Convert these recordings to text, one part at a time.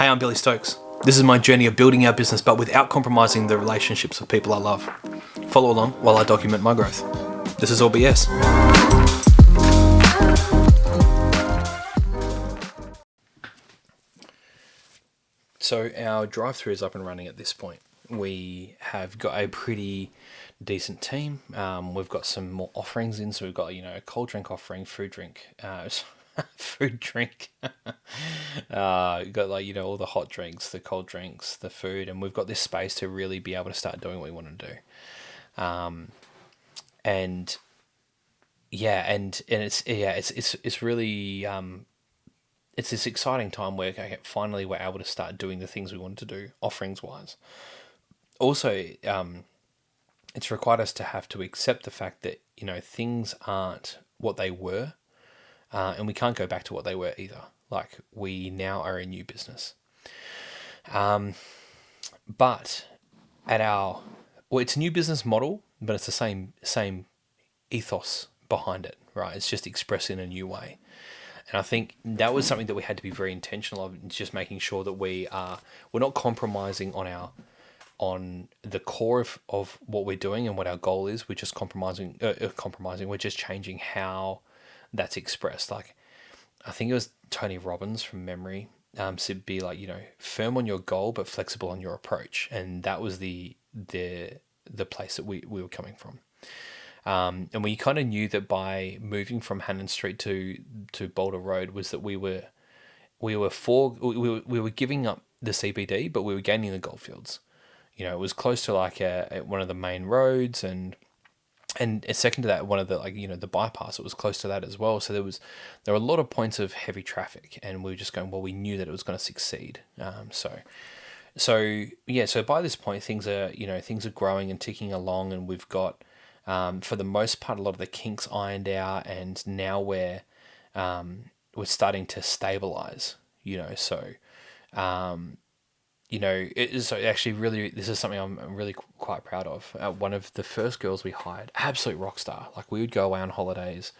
Hey, I'm Billy Stokes. This is my journey of building our business, but without compromising the relationships with people I love. Follow along while I document my growth. This is all BS. So our drive-through is up and running at this point. We have got a pretty decent team. We've got some more offerings in, so we've got a cold drink offering, food drink, food drink. We've got all the hot drinks, the cold drinks, the food, and we've got this space to really be able to start doing what we want to do. And it's really it's this exciting time where finally we're able to start doing the things we wanted to do, offerings wise. Also, it's required us to have to accept the fact that things aren't what they were, and we can't go back to what they were either. Like, we now are a new business, but it's a new business model, but it's the same ethos behind it, right? It's just expressed in a new way. And I think that was something that we had to be very intentional of, just making sure that we're not compromising on the core of what we're doing and what our goal is. We're just compromising. We're just changing how that's expressed. Like, I think it was Tony Robbins from memory said, be firm on your goal but flexible on your approach, and that was the place that we were coming from. And we kind of knew that by moving from Hannon Street to Boulder Road was that we were giving up the CBD, but we were gaining the goldfields. It was close to one of the main roads, and second to that, one of the the bypass. It was close to that as well. So there were a lot of points of heavy traffic, and we were just going, well, we knew that it was going to succeed. So by this point, things are growing and ticking along, and we've got, for the most part, a lot of the kinks ironed out, and now we're starting to stabilize. It is actually really, this is something I'm really quite proud of. One of the first girls we hired, absolute rock star. Like, we would go away on holidays.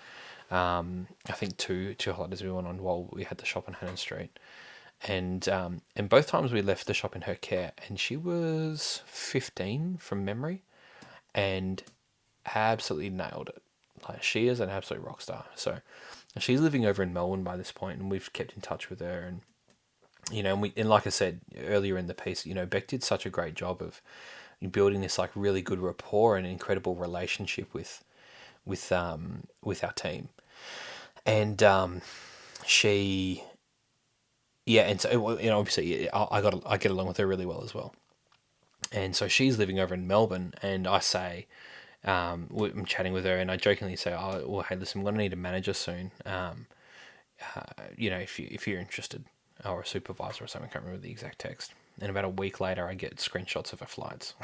I think two holidays we went on while we had the shop on Hannon Street. And both times we left the shop in her care, and she was 15 from memory, and absolutely nailed it. Like, she is an absolute rock star. So she's living over in Melbourne by this point, and we've kept in touch with her. And and like I said earlier in the piece, Beck did such a great job of building this really good rapport and incredible relationship with our team. And she, and so obviously I get along with her really well as well. And so she's living over in Melbourne, and I say, I'm chatting with her, and I jokingly say, "Oh, well, hey, listen, I'm going to need a manager soon. If you're interested, or a supervisor or something." I can't remember the exact text. And about a week later, I get screenshots of her flights.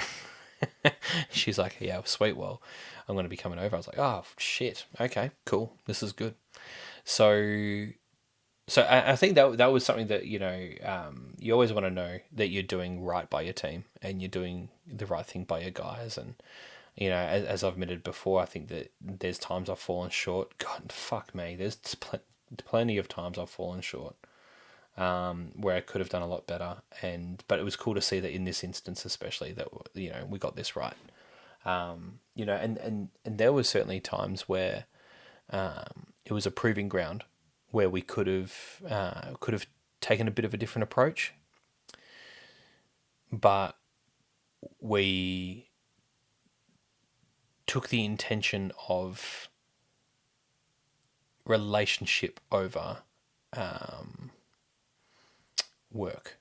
She's like, "Yeah, sweet. Well, I'm going to be coming over." I was like, "Oh, shit. Okay, cool. This is good." So I think that was something that, you always want to know that you're doing right by your team, and you're doing the right thing by your guys. And, as I've admitted before, I think that there's times I've fallen short. God, fuck me. There's plenty of times I've fallen short, where I could have done a lot better. But it was cool to see that in this instance, especially, that, we got this right. And there was certainly times where, it was a proving ground, where we could have taken a bit of a different approach, but we took the intention of relationship over work,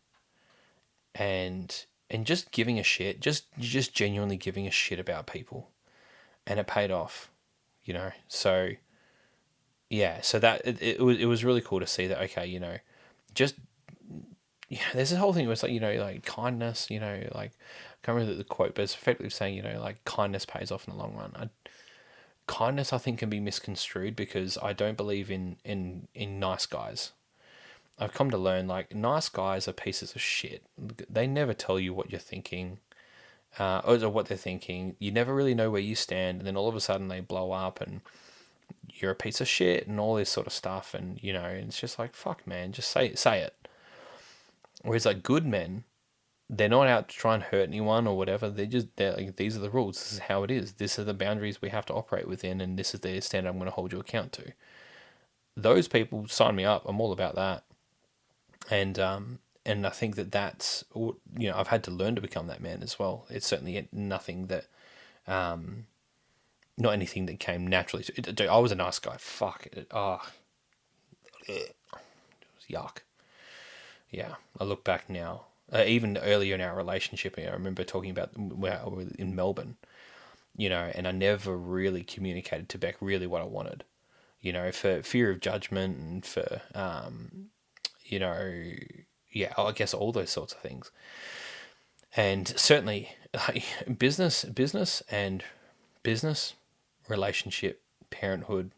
and just giving a shit, just genuinely giving a shit about people, and it paid off, So so that it was really cool to see that. Okay, just there's this whole thing where it's like kindness, I can't remember the quote, but it's effectively saying, kindness pays off in the long run. Kindness, I think, can be misconstrued, because I don't believe in nice guys. I've come to learn, nice guys are pieces of shit. They never tell you what you're thinking, or what they're thinking. You never really know where you stand, and then all of a sudden they blow up, and you're a piece of shit, and all this sort of stuff. And, and it's just like, fuck, man, just say it. Whereas like good men, they're not out to try and hurt anyone or whatever. They're like, these are the rules. This is how it is. These are the boundaries we have to operate within, and this is the standard I'm going to hold you account to. Those people sign me up. I'm all about that. And I think that's, I've had to learn to become that man as well. It's certainly nothing that, not anything that came naturally. Dude, I was a nice guy. Fuck it. Oh, it was yuck. Yeah, I look back now. Even earlier in our relationship, I remember talking about where I was in Melbourne, and I never really communicated to Beck really what I wanted, for fear of judgment and for, you know, yeah, I guess all those sorts of things. And certainly, like, business, relationship, parenthood,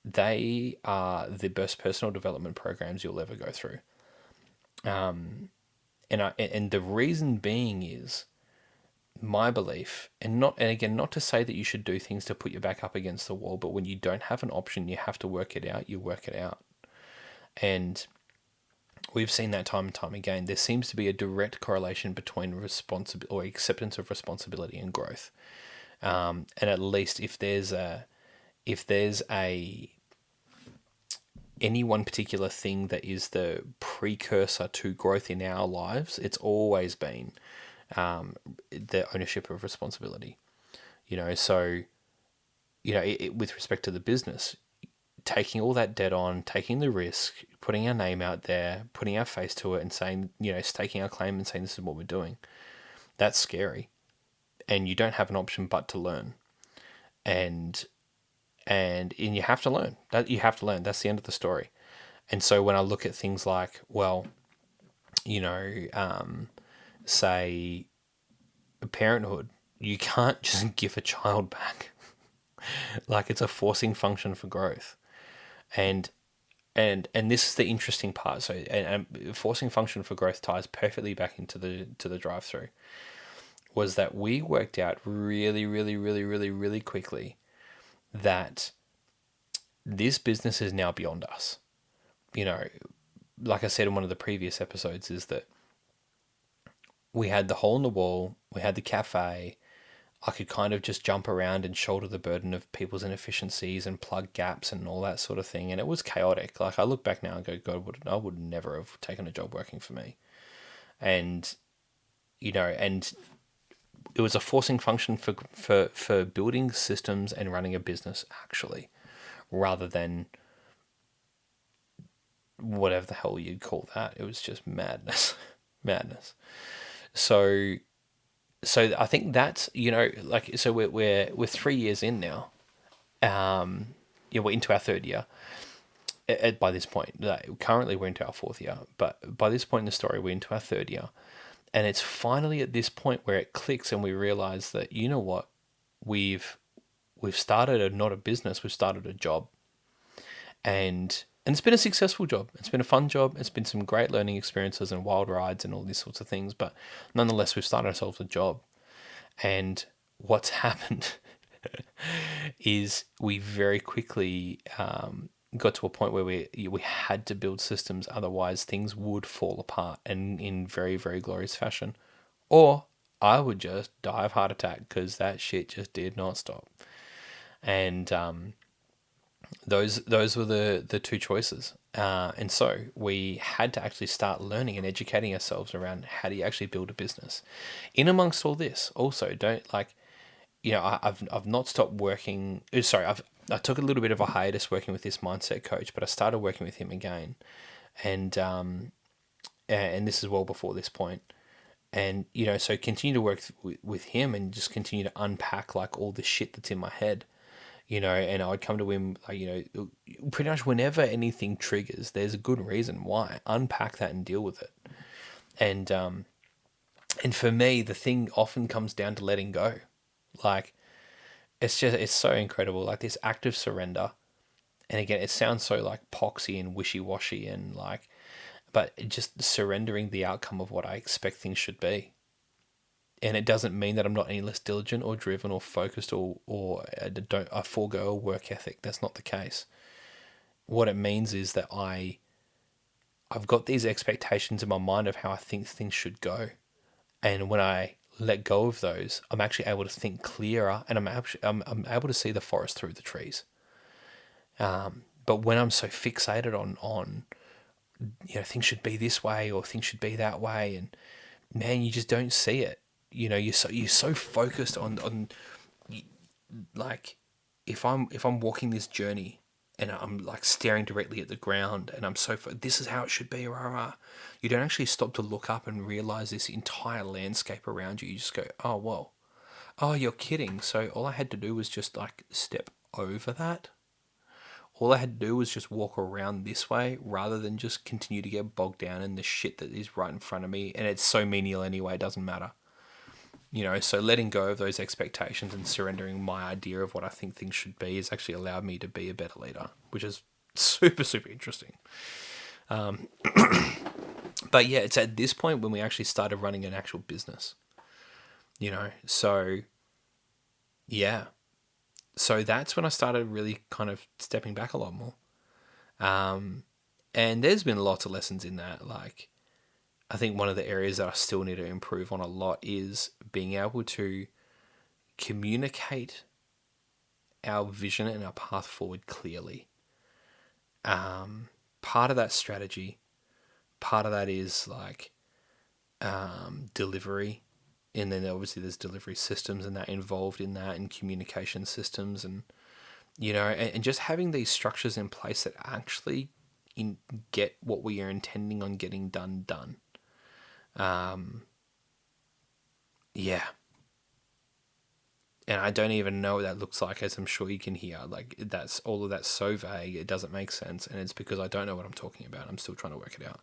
they are the best personal development programs you'll ever go through. And the reason being is my belief, and again, not to say that you should do things to put your back up against the wall, but when you don't have an option, you have to work it out. You work it out, and we've seen that time and time again. There seems to be a direct correlation between responsibility or acceptance of responsibility and growth. And at least if there's a any one particular thing that is the precursor to growth in our lives, it's always been the ownership of responsibility. So with respect to the business, taking all that debt on, taking the risk, putting our name out there, putting our face to it, and saying, staking our claim and saying this is what we're doing. That's scary, and you don't have an option but to learn, and you have to learn. That's the end of the story. And so when I look at things like, well, say parenthood, you can't just give a child back. Like, it's a forcing function for growth. And this is the interesting part. So, and forcing function for growth ties perfectly back into the drive-through. Was that we worked out really, really, really, really, really quickly that this business is now beyond us. Like I said in one of the previous episodes, is that we had the hole in the wall, we had the cafe. I could kind of just jump around and shoulder the burden of people's inefficiencies and plug gaps and all that sort of thing. And it was chaotic. Like, I look back now and go, God, I would never have taken a job working for me. And, and it was a forcing function for building systems and running a business, actually, rather than whatever the hell you'd call that. It was just madness. Madness. So I think that's, so we're 3 years in now. We're into our third year by this point. Currently we're into our fourth year, but by this point in the story, we're into our third year. And it's finally at this point where it clicks and we realize that, you know what, we've started not a business, we've started a job. And it's been a successful job. It's been a fun job. It's been some great learning experiences and wild rides and all these sorts of things. But nonetheless, we've started ourselves a job. And what's happened is we very quickly got to a point where we had to build systems. Otherwise, things would fall apart and in very, very glorious fashion. Or I would just die of heart attack because that shit just did not stop. And those were the two choices. And so we had to actually start learning and educating ourselves around how do you actually build a business. In amongst all this, also, I've not stopped working. Sorry, I took a little bit of a hiatus working with this mindset coach, but I started working with him again. And this is well before this point. And, so continue to work with him and just continue to unpack like all the shit that's in my head. And I would come to him, pretty much whenever anything triggers, there's a good reason why. Unpack that and deal with it. And for me, the thing often comes down to letting go. Like, it's so incredible. Like, this active surrender. And again, it sounds so like poxy and wishy-washy and but just surrendering the outcome of what I expect things should be. And it doesn't mean that I'm not any less diligent or driven or focused or I forego a work ethic. That's not the case. What it means is that I I've got these expectations in my mind of how I think things should go. And when I let go of those, I'm actually able to think clearer, and I'm able to see the forest through the trees. But when I'm so fixated on things should be this way or things should be that way, and man, you just don't see it. You're so focused on like, if I'm walking this journey and I'm like staring directly at the ground and I'm this is how it should be, rah, rah. You don't actually stop to look up and realize this entire landscape around you. You just go, oh well, oh, you're kidding. So all I had to do was just like step over that. All I had to do was just walk around this way rather than just continue to get bogged down in the shit that is right in front of me. And it's so menial anyway, it doesn't matter. So letting go of those expectations and surrendering my idea of what I think things should be has actually allowed me to be a better leader, which is super, super interesting. But yeah, it's at this point when we actually started running an actual business, so yeah. So that's when I started really kind of stepping back a lot more. And there's been lots of lessons in that. Like, I think one of the areas that I still need to improve on a lot is being able to communicate our vision and our path forward clearly. Part of that strategy, part of that is like delivery. And then obviously there's delivery systems and that involved in that, and communication systems, and and just having these structures in place that actually get what we are intending on getting done. Yeah. And I don't even know what that looks like, as I'm sure you can hear. Like, that's all of that's so vague, it doesn't make sense, and it's because I don't know what I'm talking about. I'm still trying to work it out.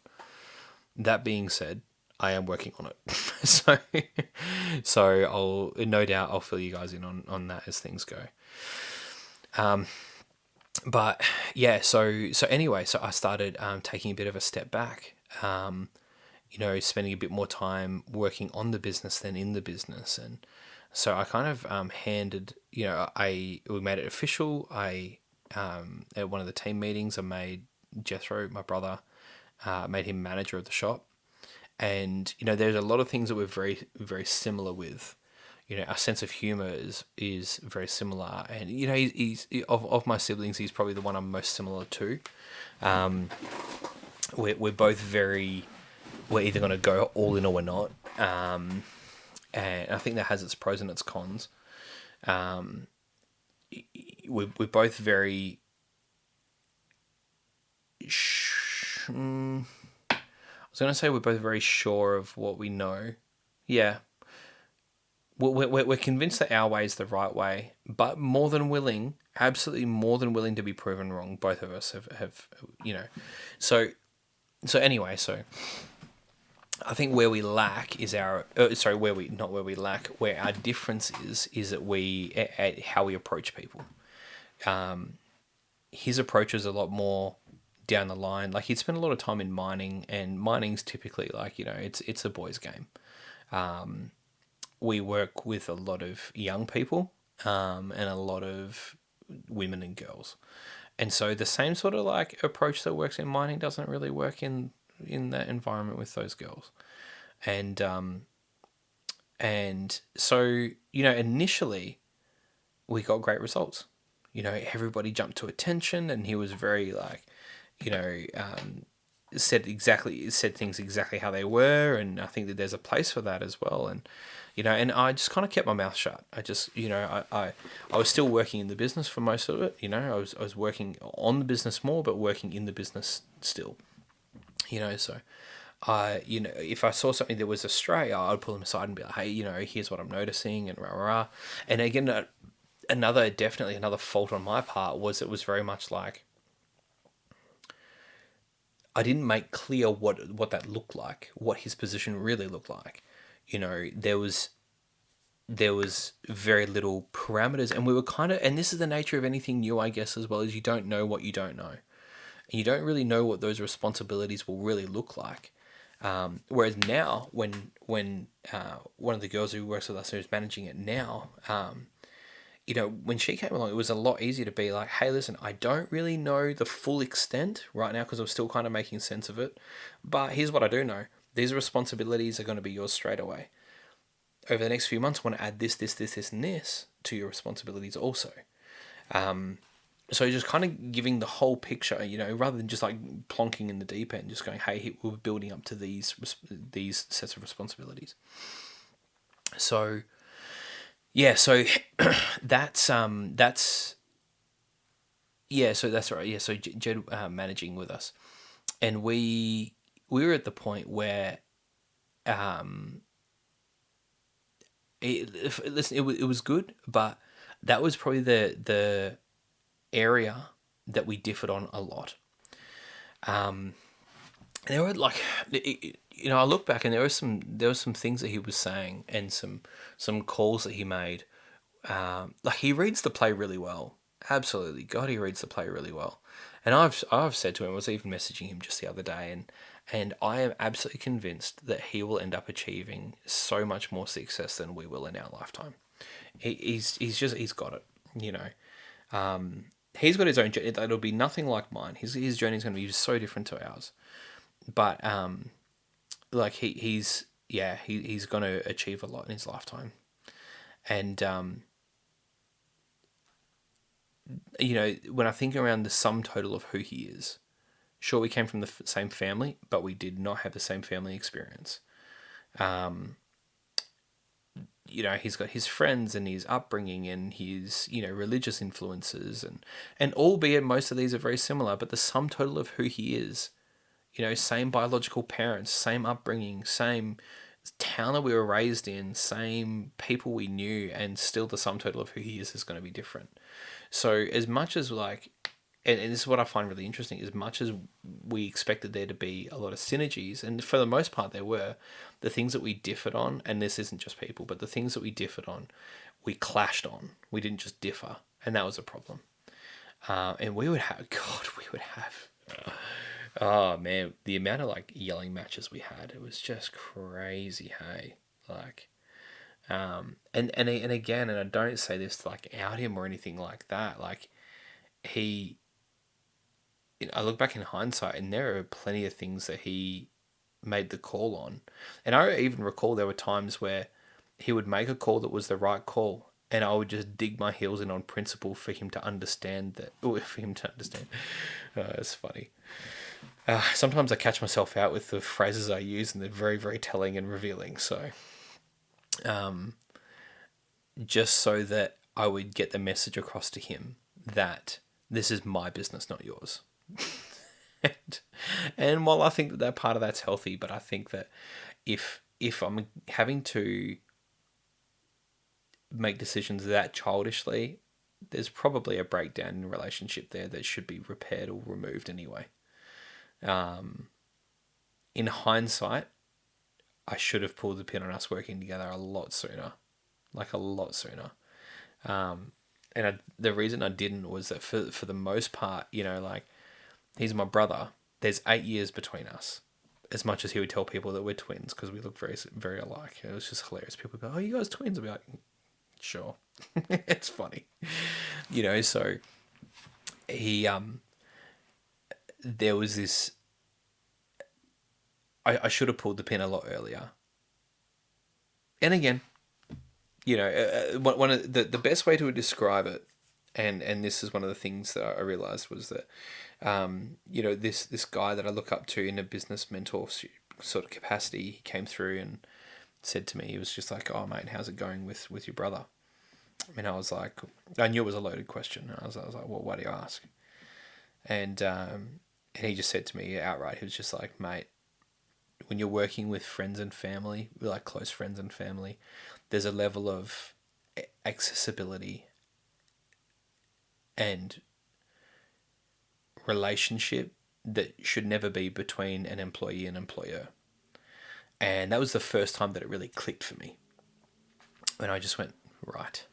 That being said, I am working on it. so no doubt I'll fill you guys in on that as things go. But yeah, so anyway, so I started taking a bit of a step back. Spending a bit more time working on the business than in the business, and so I kind of handed. We made it official. At one of the team meetings, I made Jethro, my brother, made him manager of the shop. And there's a lot of things that we're very, very similar with. Our sense of humor is very similar, and he's of my siblings, he's probably the one I'm most similar to. We're both very. We're either going to go all in or we're not, and I think that has its pros and its cons. We're both very. I was going to say we're both very sure of what we know. Yeah. We're convinced that our way is the right way, but more than willing, absolutely more than willing to be proven wrong. Both of us have. So anyway, so I think where we lack is where our difference is that at how we approach people. His approach is a lot more down the line. Like, he'd spent a lot of time in mining, and mining's typically like, it's a boys' game. We work with a lot of young people, and a lot of women and girls. And so the same sort of like approach that works in mining doesn't really work in that environment with those girls. And so, initially we got great results. Everybody jumped to attention, and he was very like, said things exactly how they were, and I think that there's a place for that as well. And and I just kind of kept my mouth shut. I just I was still working in the business for most of it. I was working on the business more, but working in the business still. So if I saw something that was astray, I'd pull him aside and be like, hey, here's what I'm noticing, and rah rah rah. And again, definitely another fault on my part was it was very much like, I didn't make clear what that looked like, what his position really looked like. There was very little parameters, and we were and this is the nature of anything new, I guess, as well, as you don't know what you don't know. And you don't really know what those responsibilities will really look like. Whereas now, when one of the girls who works with us, who's managing it now, when she came along, it was a lot easier to be like, hey, listen, I don't really know the full extent right now because I'm still kind of making sense of it. But here's what I do know. These responsibilities are going to be yours straight away. Over the next few months, I want to add this, this, this, this, and this to your responsibilities also. So just kind of giving the whole picture, rather than just like plonking in the deep end, just going, hey, we're building up to these sets of responsibilities. So yeah, so that's yeah, so that's right. Yeah, so Jed managing with us, and we were at the point where um listen, it was good, but that was probably the area that we differed on a lot. There were like, I look back and there was some things that he was saying and some calls that he made. Like he reads the play really well. Absolutely, God, he reads the play really well. And I've said to him, I was even messaging him just the other day, and I am absolutely convinced that he will end up achieving so much more success than we will in our lifetime. He's got it, you know. He's got his own journey. It'll be nothing like mine. His journey is going to be so different to ours. But like he's going to achieve a lot in his lifetime, and when I think around the sum total of who he is, sure, we came from the same family, but we did not have the same family experience. He's got his friends and his upbringing and his, religious influences, and albeit most of these are very similar, but the sum total of who he is, same biological parents, same upbringing, same town that we were raised in, same people we knew, and still the sum total of who he is going to be different. So as much as like, and this is what I find really interesting, as much as we expected there to be a lot of synergies, and for the most part there were, the things that we differed on, and this isn't just people, but the things that we differed on, we clashed on. We didn't just differ, and that was a problem. And we would have, God, we would have, oh man, the amount of like yelling matches we had, it was just crazy, hey? Like, and again, and I don't say this to like out him or anything like that, like, he, I look back in hindsight, and there are plenty of things that he made the call on. And I even recall there were times where he would make a call that was the right call, and I would just dig my heels in on principle for him to understand that. Or for him to understand. It's funny. Sometimes I catch myself out with the phrases I use, and they're very, very telling and revealing. So, just so that I would get the message across to him that this is my business, not yours. and while I think that part of that's healthy, but I think that if I'm having to make decisions that childishly, there's probably a breakdown in a relationship there that should be repaired or removed anyway. In hindsight, I should have pulled the pin on us working together a lot sooner, like a lot sooner. The reason I didn't was that for the most part, like, he's my brother. There's 8 years between us. As much as he would tell people that we're twins because we look very, very alike. It was just hilarious. People go, "Oh, you guys twins?" I'd be like, "Sure." It's funny, So he there was this. I should have pulled the pin a lot earlier. And again, one of the best way to describe it, and this is one of the things that I realized was that, this guy that I look up to in a business mentor sort of capacity, he came through and said to me, he was just like, "Oh mate, how's it going with your brother?" And I was like, I knew it was a loaded question. I was like, "Well, why do you ask?" And he just said to me outright, he was just like, "Mate, when you're working with friends and family, like close friends and family, there's a level of accessibility and relationship that should never be between an employee and employer." And that was the first time that it really clicked for me. And I just went, right.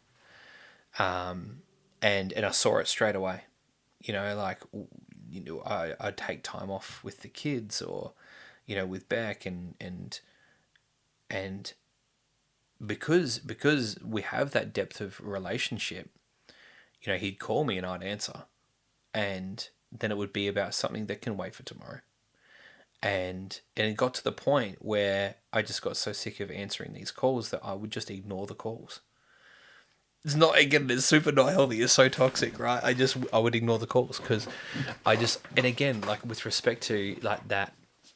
And I saw it straight away. I'd take time off with the kids, or, with Beck, and because we have that depth of relationship, he'd call me and I'd answer, and then it would be about something that can wait for tomorrow. And it got to the point where I just got so sick of answering these calls that I would just ignore the calls. It's not, again, it's super not healthy. It's so toxic, right? I would ignore the calls because and again, like with respect to like that,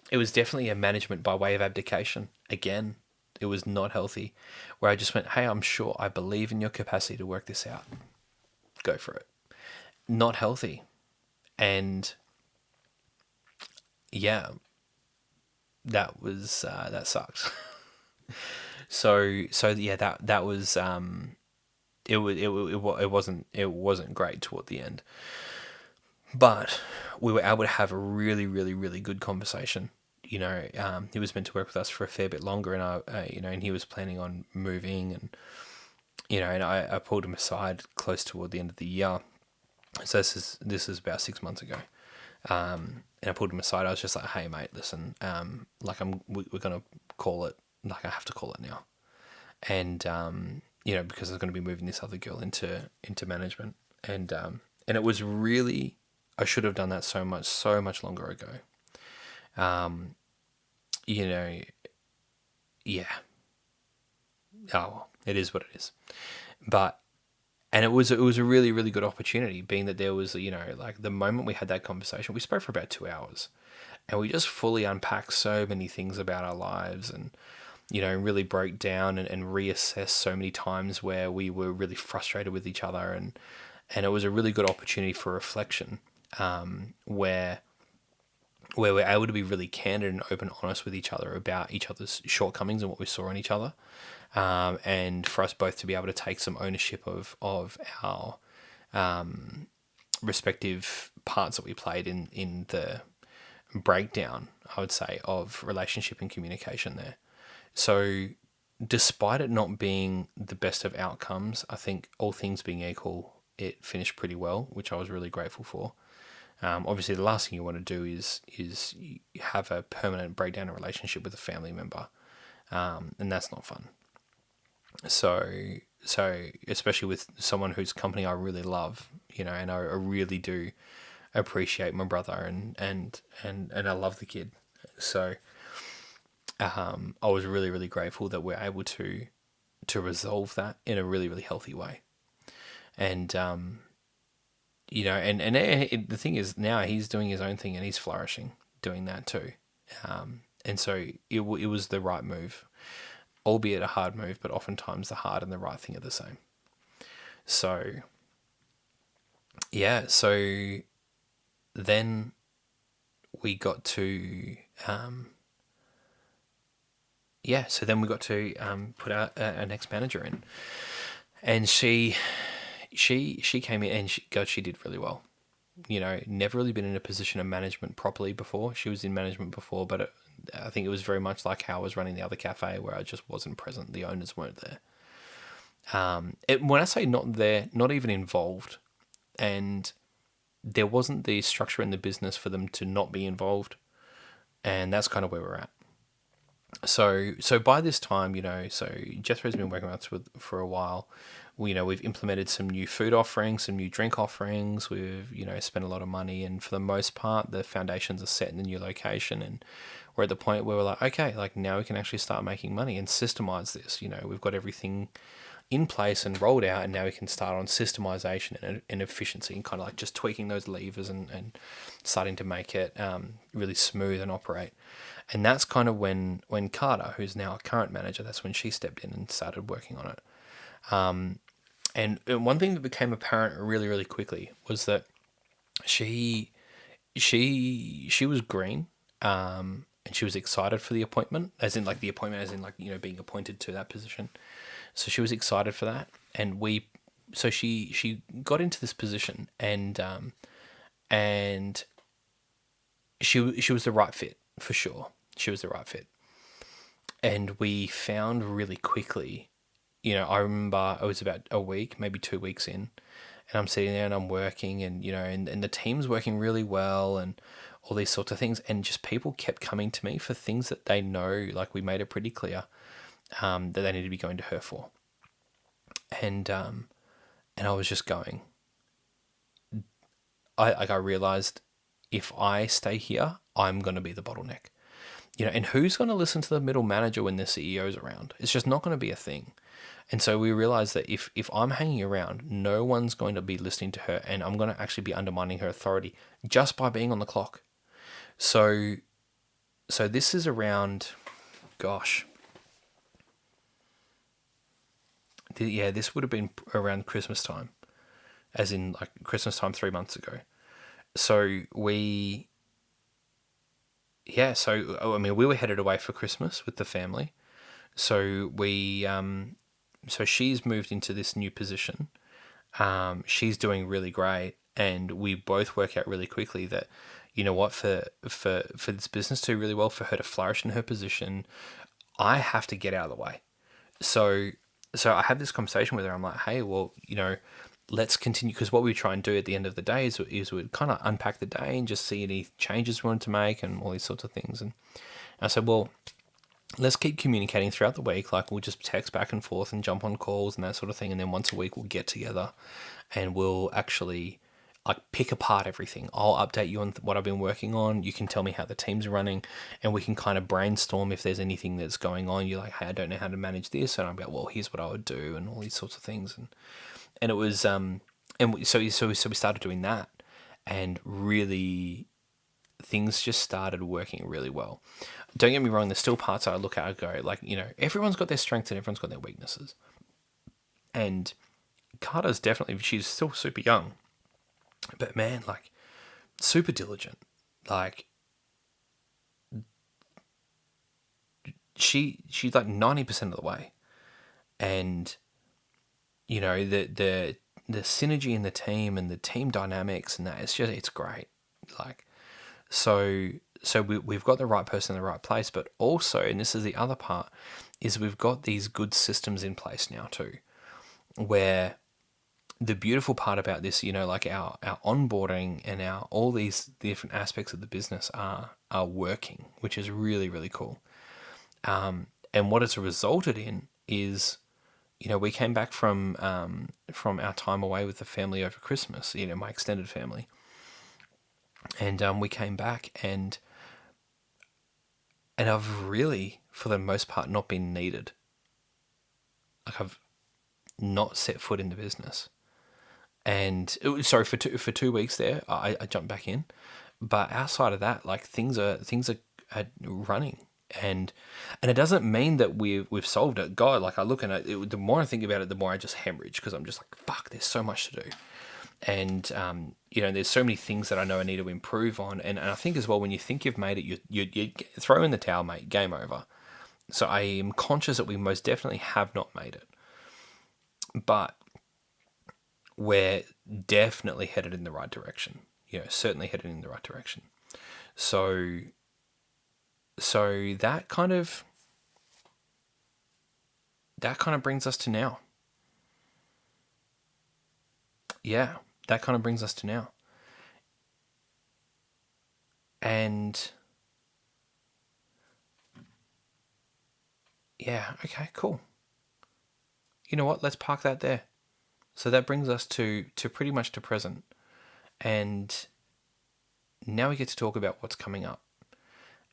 it was definitely a management by way of abdication. Again, it was not healthy, where I just went, hey, I'm sure I believe in your capacity to work this out. Go for it. Not healthy. And yeah, that sucks. So yeah, that was it wasn't great toward the end, but we were able to have a really really really good conversation. He was meant to work with us for a fair bit longer, and and he was planning on moving, and and I pulled him aside close toward the end of the year. So this is about 6 months ago. And I pulled him aside. I was just like, "Hey, mate, listen. Like we're gonna call it. Like I have to call it now." And because I was going to be moving this other girl into management, and it was really, I should have done that so much longer ago. Yeah. Oh, well, it is what it is. But and it was a really really good opportunity, being that there was like the moment we had that conversation, we spoke for about 2 hours, and we just fully unpacked so many things about our lives, and really broke down and reassessed so many times where we were really frustrated with each other, and it was a really good opportunity for reflection, where we're able to be really candid and open, honest with each other about each other's shortcomings and what we saw in each other, and for us both to be able to take some ownership of our respective parts that we played in the breakdown, I would say, of relationship and communication there. So, despite it not being the best of outcomes, I think all things being equal, it finished pretty well, which I was really grateful for. Obviously, the last thing you want to do is have a permanent breakdown in a relationship with a family member, and that's not fun. So especially with someone whose company I really love, and I really do appreciate my brother, and I love the kid. So I was really, really grateful that we're able to resolve that in a really, really healthy way. And the thing is, now he's doing his own thing and he's flourishing doing that too. And so it was the right move, albeit a hard move, but oftentimes the hard and the right thing are the same. So yeah, so then we got to put our next manager in, and she came in, and she did really well. Never really been in a position of management properly before. She was in management before, but I think it was very much like how I was running the other cafe, where I just wasn't present. The owners weren't there. When I say not there, not even involved, and there wasn't the structure in the business for them to not be involved, and that's kind of where we're at. So by this time, so Jethro's been working with us for a while. We've implemented some new food offerings, some new drink offerings. We've spent a lot of money, and for the most part, the foundations are set in the new location, and we're at the point where we're like, okay, like now we can actually start making money and systemize this. We've got everything in place and rolled out, and now we can start on systemization and efficiency, and kind of like just tweaking those levers and starting to make it really smooth and operate. And that's kind of when Carter, who's now a current manager, that's when she stepped in and started working on it. And one thing that became apparent really, really quickly was that she was green, and she was excited for the appointment, as in like being appointed to that position. So she was excited for that, and she got into this position, and she was the right fit for sure. She was the right fit, and we found really quickly. I remember it was about a week, maybe 2 weeks in, and I'm sitting there and I'm working, and and the team's working really well, and all these sorts of things, and just people kept coming to me for things that they know, like we made it pretty clear that they need to be going to her for, and I was just going, I realized if I stay here, I'm going to be the bottleneck. And who's going to listen to the middle manager when the CEO's around? It's just not going to be a thing. And so we realized that if I'm hanging around, no one's going to be listening to her, and I'm going to actually be undermining her authority just by being on the clock. So this is around, gosh, this would have been around Christmas time, as in like Christmas time 3 months ago. So we were headed away for Christmas with the family. So so she's moved into this new position. She's doing really great, and we both work out really quickly that, you know what, for this business to do really well, for her to flourish in her position, I have to get out of the way. So I had this conversation with her. I'm like, hey, well, let's continue, because what we try and do at the end of the day is we'd kind of unpack the day and just see any changes we wanted to make and all these sorts of things. And I said, well, let's keep communicating throughout the week. Like, we'll just text back and forth and jump on calls and that sort of thing. And then once a week we'll get together and we'll actually like pick apart everything. I'll update you on what I've been working on. You can tell me how the team's running, and we can kind of brainstorm if there's anything that's going on. You're like, hey, I don't know how to manage this. And I'm like, well, here's what I would do, and all these sorts of things. And it was, so we started doing that, and really things just started working really well. Don't get me wrong, there's still parts that I look at and go, like, everyone's got their strengths and everyone's got their weaknesses. And Carter's definitely, she's still super young, but man, like, super diligent. Like, she's like 90% of the way. And, the synergy in the team and the team dynamics and that, it's great. Like, so we've got the right person in the right place, but also, and this is the other part, is we've got these good systems in place now too, where the beautiful part about this, like our onboarding and all these different aspects of the business are working, which is really, really cool. And what it's resulted in is, we came back from our time away with the family over Christmas, my extended family. And we came back, and I've really, for the most part, not been needed. Like, I've not set foot in the business. And for 2 weeks there, I jumped back in. But outside of that, like, things are running. And it doesn't mean that we've solved it. God, like, I look at it, the more I think about it, the more I just hemorrhage, because I'm just like, fuck, there's so much to do. And, there's so many things that I know I need to improve on. And I think as well, when you think you've made it, you throw in the towel, mate, game over. So I am conscious that we most definitely have not made it. But we're definitely headed in the right direction. Certainly headed in the right direction. So that kind of brings us to now. Yeah, that kind of brings us to now. And yeah, okay, cool. You know what? Let's park that there. So that brings us to pretty much to present. And now we get to talk about what's coming up.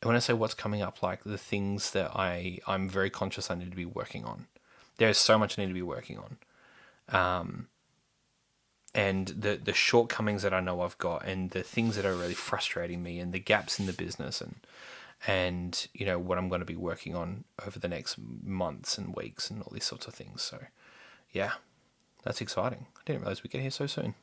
And when I say what's coming up, like the things that I'm very conscious I need to be working on. There's so much I need to be working on. And the shortcomings that I know I've got, and the things that are really frustrating me, and the gaps in the business, and what I'm going to be working on over the next months and weeks and all these sorts of things. So yeah, that's exciting. I didn't realize we'd get here so soon.